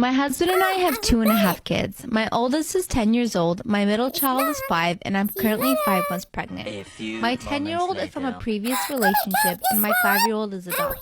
My husband and I have 2.5 kids. My oldest is 10 years old, my middle child is 5, and I'm currently 5 months pregnant. My 10-year-old is from a previous relationship, and my 5-year-old is adopted.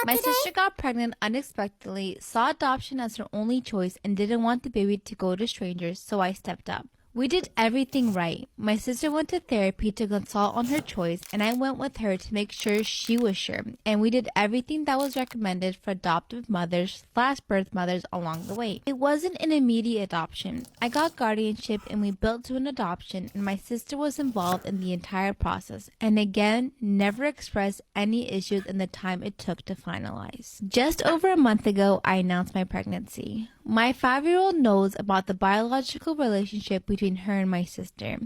My sister got pregnant unexpectedly, saw adoption as her only choice, and didn't want the baby to go to strangers, so I stepped up. We did everything right. My sister went to therapy to consult on her choice, and I went with her to make sure she was sure. And we did everything that was recommended for adoptive mothers/birth mothers along the way. It wasn't an immediate adoption. I got guardianship and we built to an adoption, and my sister was involved in the entire process. And again, never expressed any issues in the time it took to finalize. Just over a month ago, I announced my pregnancy. My 5-year-old knows about the biological relationship between her and my sister.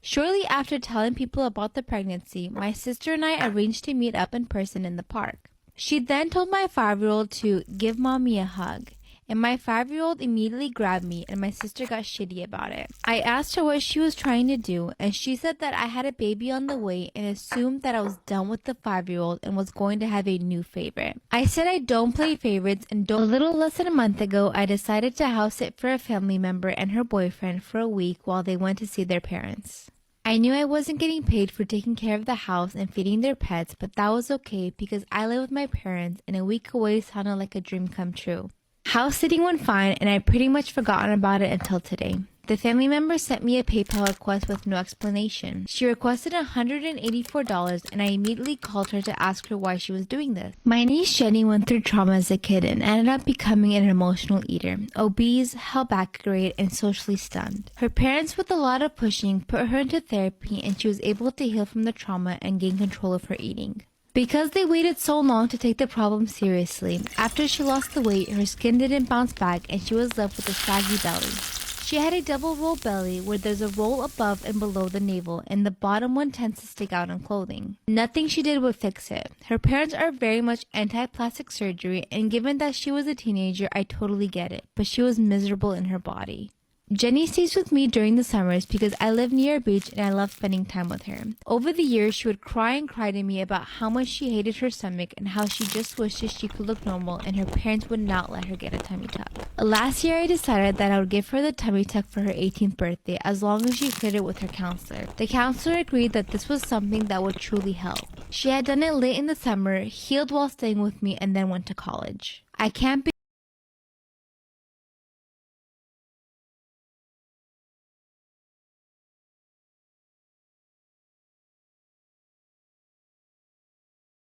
Shortly after telling people about the pregnancy, my sister and I arranged to meet up in person in the park. She then told my 5-year-old to give mommy a hug, and my 5-year-old immediately grabbed me, and my sister got shitty about it. I asked her what she was trying to do, and she said that I had a baby on the way and assumed that I was done with the 5-year-old and was going to have a new favorite. I said I don't play favorites and don't. A little less than a month ago, I decided to house sit for a family member and her boyfriend for a week while they went to see their parents. I knew I wasn't getting paid for taking care of the house and feeding their pets, but that was okay because I live with my parents and a week away sounded like a dream come true. House sitting went fine, and I pretty much forgotten about it until today. The family member sent me a PayPal request with no explanation. She requested $184, and I immediately called her to ask her why she was doing this. My niece Jenny went through trauma as a kid and ended up becoming an emotional eater, obese, held back a grade, and socially stunned. Her parents, with a lot of pushing, put her into therapy, and she was able to heal from the trauma and gain control of her eating. Because they waited so long to take the problem seriously, after she lost the weight, her skin didn't bounce back and she was left with a saggy belly. She had a double roll belly where there's a roll above and below the navel, and the bottom one tends to stick out in clothing. Nothing she did would fix it. Her parents are very much anti-plastic surgery, and given that she was a teenager, I totally get it, but she was miserable in her body. Jenny stays with me during the summers because I live near a beach and I love spending time with her. Over the years, she would cry and cry to me about how much she hated her stomach and how she just wishes she could look normal and her parents would not let her get a tummy tuck. Last year, I decided that I would give her the tummy tuck for her 18th birthday as long as she cleared it with her counselor. The counselor agreed that this was something that would truly help. She had done it late in the summer, healed while staying with me, and then went to college. I can't be